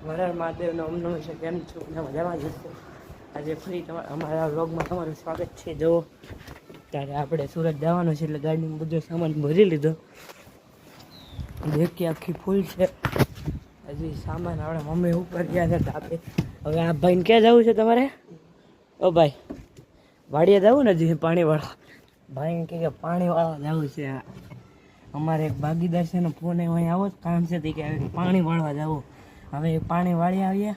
વરાળ મહાદેવનો અમનો છે. કેમ છો? મજામાં જશે. આજે ફરી અમારા વ્લોગમાં તમારું સ્વાગત છે. જો ત્યારે આપણે સુરત જવાનું છે એટલે ગાડીમાં બધો સામાન ભરી લીધો. દેખી આખી ફૂલ છે. હજી સામાન આપણે મમ્મી ઉપર ગયા છે તાપે. હવે આ ભાઈને ક્યાં જવું છે તમારે? ઓ ભાઈ વાડીએ જવું ને હજી પાણીવાળા ભાઈ કે પાણીવાળા જવું છે. અમારે એક ભાગીદાર છે ને ફોન અહીં આવો જ કામ છે તે કે પાણી વાળવા જવું. હવે પાણી વાળી આવીએ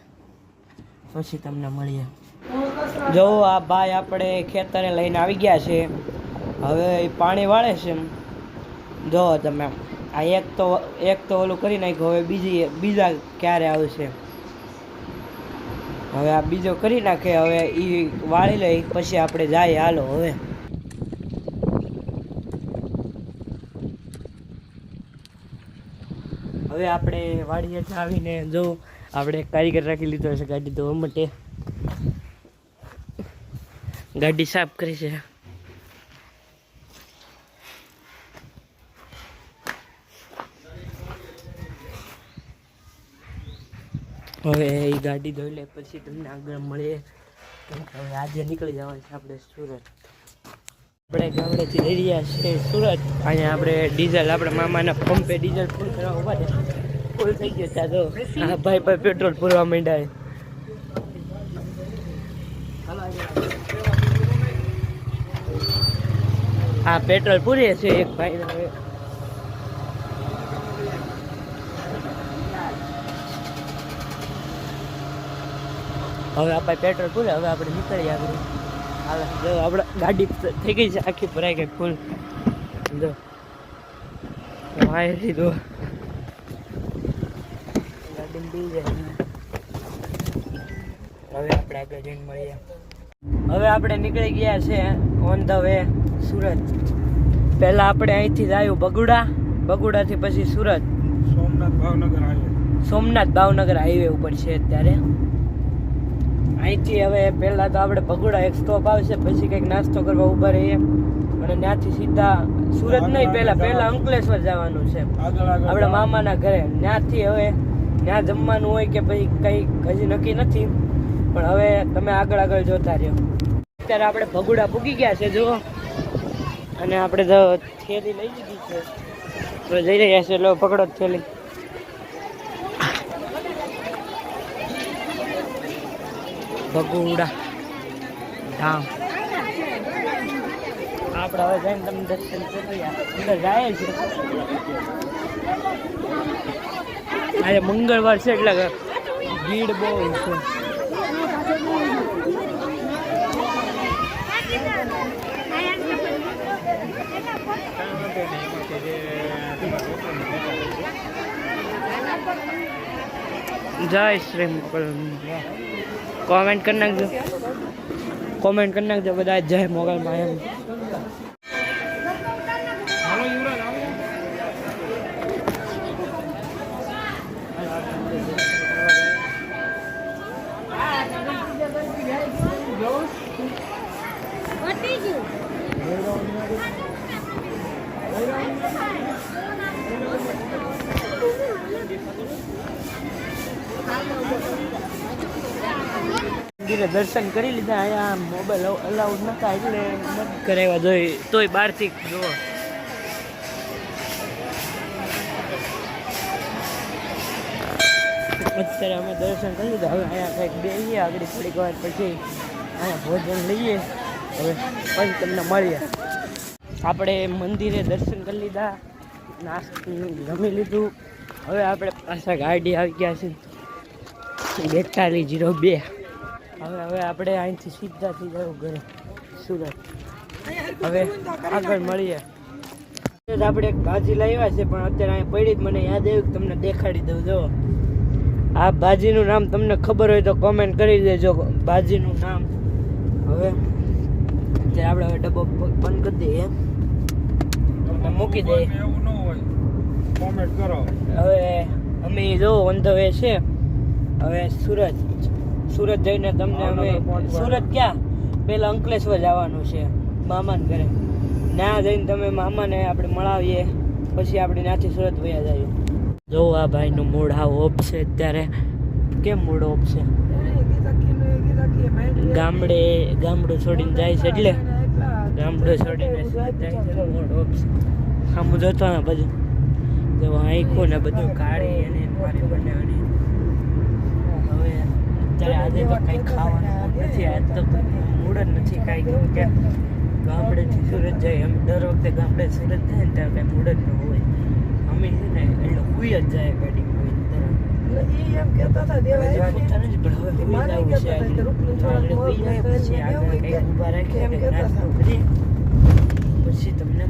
પછી તમને મળીએ. જો આ ભાઈ આપણે ખેતરે લઈને આવી ગયા છે. હવે એ પાણી વાળે છે. જો તમે આ એક તો ઓલું કરી નાખ્યું. હવે બીજા ક્યારે આવશે. હવે આ બીજો કરી નાખે. હવે એ વાળી લઈ પછી આપણે જાય. હાલો હવે આપણે વાડીએ આવીને જો આપણે કારીગર રાખી લીધો છે ગાડી ધોવા માટે. ગાડી સાફ કરી છે. હવે એ ગાડી ધોઈ લે પછી તમને આગળ મળીએ. હવે આજે નીકળી જવાનું છે આપણે સુરત. આપણે ગામડેથી લઈ રહ્યા છીએ સુરત. અહીંયા આપણે ડીઝલ આપણે મામાના પંપે ડીઝલ ફૂલ કરવા ઉભા છે. ફૂલ થઈ ગયો ત્યાં તો હા ભાઈ પેટ્રોલ પૂરવા માંડ્યા. હા પેટ્રોલ પૂરીએ છે એક ભાઈ. હવે આપણે પેટ્રોલ પૂરે. હવે આપણે નીકળીએ આગળ. જો આપણે ગાડી થઈ ગઈ છે આખી ભરાઈ ગઈ ફૂલ. જો વાયરી દો ગાડી બી જાય. હવે આપણે આગળ જઈને મળીએ. હવે આપણે નીકળી ગયા છે ઓન ધ વે સુરત. પહેલા આપણે અહીંથી આવ્યું બગુડાથી પછી સુરત સોમનાથ ભાવનગર હાઈવે ઉપર છે અત્યારે. અહીંથી હવે પહેલાં તો આપણે બગુડા એક સ્ટોપ આવશે પછી કંઈક નાસ્તો કરવા ઊભા રહીએ અને ત્યાંથી સીધા સુરત નહીં પહેલાં અંકલેશ્વર જવાનું છે આપણા મામાના ઘરે. ત્યાંથી હવે ત્યાં જમવાનું હોય કે પછી કંઈક હજી નક્કી નથી પણ હવે તમે આગળ જોતા રહ્યો. અત્યારે આપણે બગુડા પૂગી ગયા છે જુઓ. અને આપણે તો થેલી લઈ લીધી છે તો જઈ રહ્યા છે. લો પકડો થેલી. બગુડા ધામ આપણે હવે જઈને તમે દર્શન કરી અંદર જાય છે. આજે મંગળવાર છે એટલે ભીડ બહુ છે. જય શ્રી મોગલ. કોમેન્ટ કરી નાખજો બધા જય મોગલમાં એમ. દર્શન કરી લીધા. અહીંયા મોબાઈલ અલાઉડ નતા એટલે નથી કરાવ્યા. જોઈએ તોય બહારથી જુઓ. અત્યારે અમે દર્શન કરી લીધા. હવે અહીંયા કંઈક બેસીએ આગળ થોડીક વાર પછી અહીંયા ભોજન લઈએ. હવે પછી તમને મળીએ. આપણે મંદિરે દર્શન કરી લીધા, નાસ્તો જમી લીધું. હવે આપણે પાછા ગાડી આવી ગયા છે 4202. હવે આપણે અહીંથી સીધા થઈ જવું ઘરે સુરત. હવે આગળ મળીએ. આપણે એક ભાજી લાવ્યા છે પણ અત્યારે અહીંયા પડી જ મને યાદ આવ્યું કે તમને દેખાડી દઉં. જો આ ભાજીનું નામ તમને ખબર હોય તો કોમેન્ટ કરી દેજો ભાજીનું નામ. હવે અત્યારે આપણે હવે ડબ્બો બંધ કરી દઈએ, મૂકી દઈએ. કોમેન્ટ કરો. હવે અમે જો ઓન ધ વે છે. હવે સુરત જઈને તમને અમે સુરત ક્યાં પહેલા અંકલેશ્વર જવાનું છે મામાને ઘરે. ત્યાં જઈને તમે મામાને આપણે મળાવીએ પછી આપણે ત્યાંથી સુરત વયા જઈએ. જો આ ભાઈનું મૂડ હાવ ઓફ છે અત્યારે. કેમ મૂડ ઓફ છે? ગામડું છોડીને જાય છે એટલે ગામડું છોડીને જાય છે મૂડ ઓફ છે. સામું જોતો ને બધું જેવો આંખો ને બધું કાઢી અને મારી બનાવવાની. હવે અત્યારે આજે તો કંઈ ખાવાનું મૂડ નથી. આજ તો મૂડ જ નથી કાંઈ કે ગામડેથી સુરત જાય. અમે દર વખતે ગામડે સુરત જાય ને ત્યારે કાંઈ મૂડ જ ન હોય. અમે છે ને એટલે હુઈ જ જાય ગાડી પછી તમને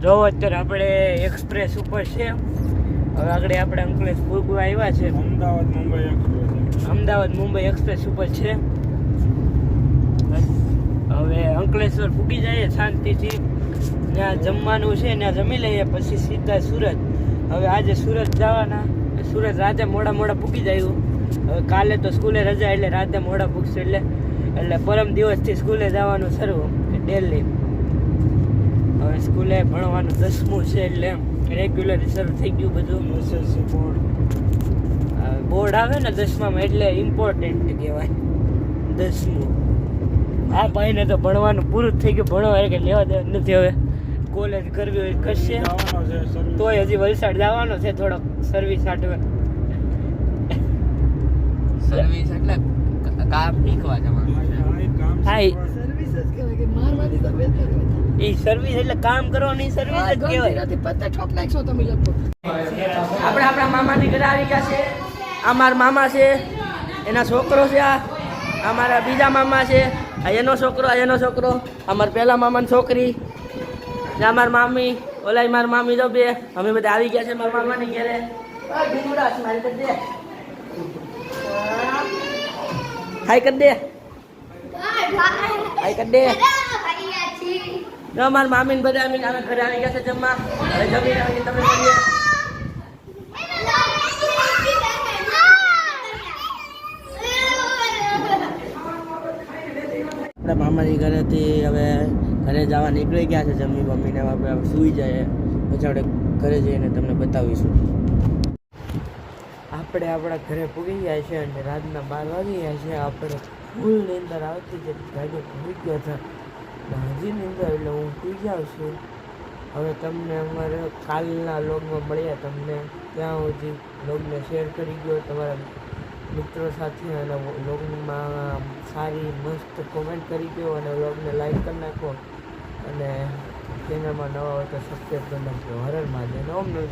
જો અત્યારે આપણે એક્સપ્રેસ ઉપર છે. હવે આગળ આપણે અંકલેશ ભૂગવા આવ્યા છે. અમદાવાદ મુંબઈ એક્સપ્રેસ ઉપર છે. હવે અંકલેશ્વર પૂગી જઈએ શાંતિથી. ત્યાં જમવાનું છે ત્યાં જમી લઈએ પછી સીધા સુરત. હવે આજે સુરત જવાના. સુરત રાતે મોડા પૂગી જાય. હવે કાલે તો સ્કૂલે રજા એટલે રાતે મોડા પૂગશે એટલે પરમ દિવસથી સ્કૂલે જવાનું શરૂ ડેલી. હવે સ્કૂલે ભણવાનું 10મું છે એટલે રેગ્યુલર શરૂ થઈ ગયું બધું. બોર્ડ આવે ને 10મામાં એટલે ઇમ્પોર્ટન્ટ કહેવાય 10મું. આ ભાઈને તો ભણવાનું પૂરું થઈ ગયું. ભણવા કે લેવા દેવા નથી. હવે કોલેજ કરવી હોય કરશે. તોય હજી વલસાડ જવાનો છે થોડોક સર્વિસ આટવે. સર્વિસ એટલે કામ શીખવા જવાનું. હા એ સર્વિસ એટલે કામ કરવાની સર્વિસ જ કહેવાય. આપણે આપણા મામાની ઘરે આવી ગયા છે. આ મારા મામા છે, એના છોકરો છે. આ મારા બીજા મામા છે. આ એનો છોકરો. આ મારા પહેલા મામાની છોકરી. આ મારા મામી. ઓલા મારા મામી તો બે. અમે બધા આવી ગયા છે મારા મામાની ઘરે. હાય કર દે. મારા મામી ને બધા અમે ઘરે આવી ગયા છે જમવા. હવે જમીને આવીને તમે મળીએ. આપણા મામાની ઘરેથી હવે ઘરે જવા નીકળી ગયા છે. જમી મમ્મીને આપણે સૂઈ જાય પછી આપણે ઘરે જઈને તમને બતાવીશું. આપણે આપણા ઘરે પૂગી ગયા છે અને રાતના 12 વાગી ગયા છે. આપણે ફૂલ નીંદર આવતી છે. ગાડી ભૂલી ગયો છે હજી નીંદર એટલે હું સૂઈ જાઉં છું. હવે તમને અમારે કાલના લોગમાં મળ્યા. તમને ત્યાં સુધી લોગને શેર કરી ગયો તમારા મિત્રો સાથે અને લોગમાં સારી મસ્ત કોમેન્ટ કરી ગયો અને લોગને લાઈક કરી નાખો અને ચેનલમાં નવા હોય તો સબસ્ક્રાઈબ કરી નાખજો. હર હર મહાદેવ. ઓમ નમઃ